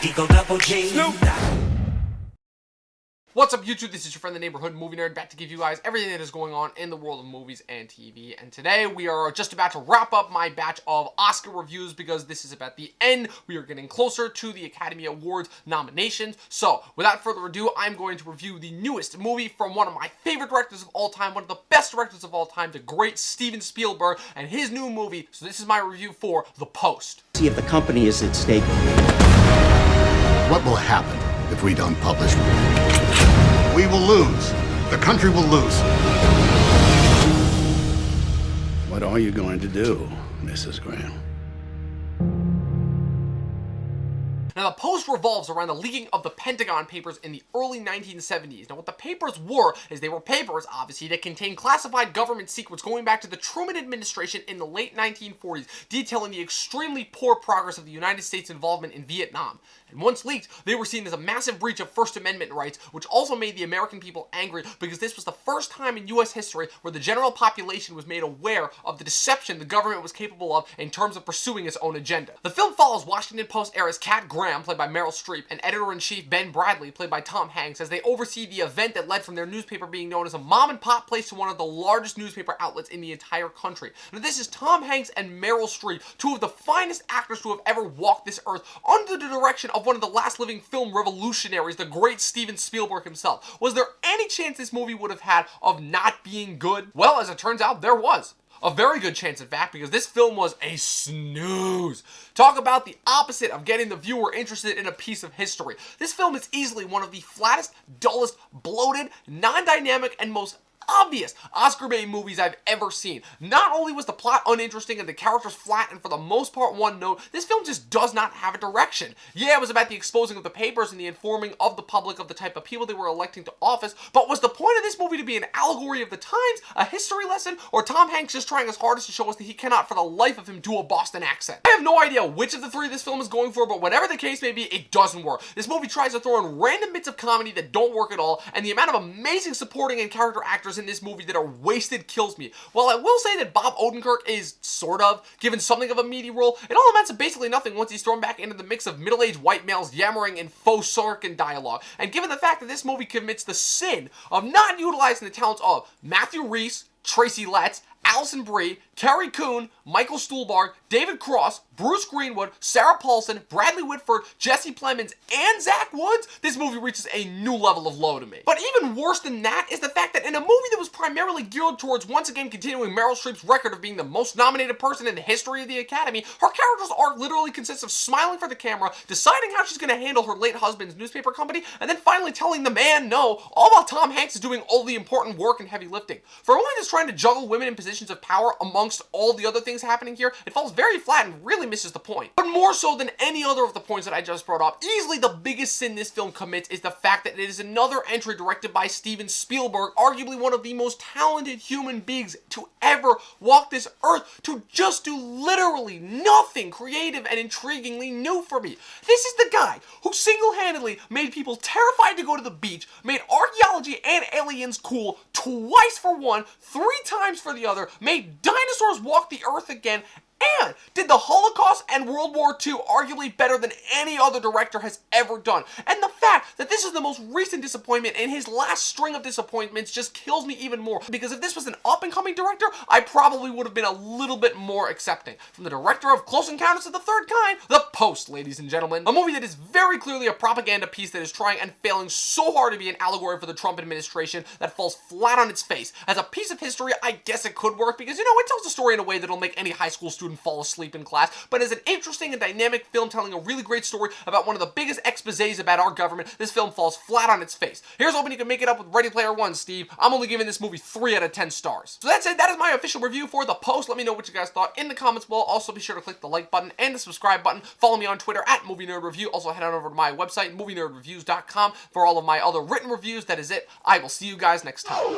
Eagle double G. What's up, YouTube? This is your friend, the neighborhood movie nerd, back to give you guys everything that is going on in the world of movies and TV. And today we are just about to wrap up my batch of Oscar reviews because this is about the end. We are getting closer to the Academy Awards nominations. So, without further ado, I'm going to review the newest movie from one of my favorite directors of all time, one of the best directors of all time, the great Steven Spielberg, and his new movie. So this is my review for The Post. See if the company is at stake. What will happen if we don't publish? We will lose. The country will lose. What are you going to do, Mrs. Graham? Now, The Post revolves around the leaking of the Pentagon Papers in the early 1970s. Now, what the papers were is they were papers, obviously, that contained classified government secrets going back to the Truman administration in the late 1940s, detailing the extremely poor progress of the United States' involvement in Vietnam. And once leaked, they were seen as a massive breach of First Amendment rights, which also made the American people angry because this was the first time in U.S. history where the general population was made aware of the deception the government was capable of in terms of pursuing its own agenda. The film follows Washington Post heiress Kat Graham, played by Meryl Streep, and editor-in-chief Ben Bradlee, played by Tom Hanks, as they oversee the event that led from their newspaper being known as a mom-and-pop place to one of the largest newspaper outlets in the entire country. Now, this is Tom Hanks and Meryl Streep, two of the finest actors to have ever walked this earth, under the direction of one of the last living film revolutionaries, the great Steven Spielberg himself. Was there any chance this movie would have had of not being good? Well, as it turns out, there was. A very good chance, in fact, because this film was a snooze. Talk about the opposite of getting the viewer interested in a piece of history. This film is easily one of the flattest, dullest, bloated, non-dynamic, and most obvious Oscar bait movies I've ever seen. Not only was the plot uninteresting and the characters flat and for the most part one note, this film just does not have a direction. Yeah, it was about the exposing of the papers and the informing of the public of the type of people they were electing to office, but was the point of this movie to be an allegory of the times, a history lesson, or Tom Hanks just trying his hardest to show us that he cannot for the life of him do a Boston accent? I have no idea which of the three this film is going for, but whatever the case may be, it doesn't work. This movie tries to throw in random bits of comedy that don't work at all, and the amount of amazing supporting and character actors in this movie that are wasted kills me. While I will say that Bob Odenkirk is sort of given something of a meaty role, it all amounts to basically nothing once he's thrown back into the mix of middle-aged white males yammering in faux sarcasm dialogue. And given the fact that this movie commits the sin of not utilizing the talents of Matthew Rhys, Tracy Letts, Alison Brie, Carrie Coon, Michael Stuhlbarg, David Cross, Bruce Greenwood, Sarah Paulson, Bradley Whitford, Jesse Plemons, and Zach Woods, this movie reaches a new level of low to me. But even worse than that is the fact that in a movie that was primarily geared towards once again continuing Meryl Streep's record of being the most nominated person in the history of the Academy, her character's arc literally consists of smiling for the camera, deciding how she's going to handle her late husband's newspaper company, and then finally telling the man no, all while Tom Hanks is doing all the important work and heavy lifting. For a movie that's trying to juggle women in positions of power amongst all the other things happening here, it falls very flat and really misses the point. But more so than any other of the points that I just brought up, easily the biggest sin this film commits is the fact that it is another entry directed by Steven Spielberg, arguably one of the most talented human beings to ever walk this earth, to just do literally nothing creative and intriguingly new for me. This is the guy who single-handedly made people terrified to go to the beach, made archaeology and aliens cool twice for one, 3 times for the other, made dinosaurs walk the earth again, and did the Holocaust and World War II arguably better than any other director has ever done. And the fact that this is the most recent disappointment in his last string of disappointments just kills me even more, because if this was an up-and-coming director, I probably would have been a little bit more accepting. From the director of Close Encounters of the Third Kind, The Post, ladies and gentlemen. A movie that is very clearly a propaganda piece that is trying and failing so hard to be an allegory for the Trump administration that falls flat on its face. As a piece of history, I guess it could work because, you know, it tells a story in a way that'll make any high school student fall asleep in class, but as an interesting and dynamic film telling a really great story about one of the biggest exposés about our government, this film falls flat on its face. Here's hoping you can make it up with Ready Player One, Steve. I'm only giving this movie 3 out of 10 stars. So that's it. That is my official review for The Post. Let me know what you guys thought in the comments below. Also, be sure to click the like button and the subscribe button. Follow me on Twitter at Movie Nerd Review. Also, head on over to my website, movienerdreviews.com, for all of my other written reviews. That is it. I will see you guys next time.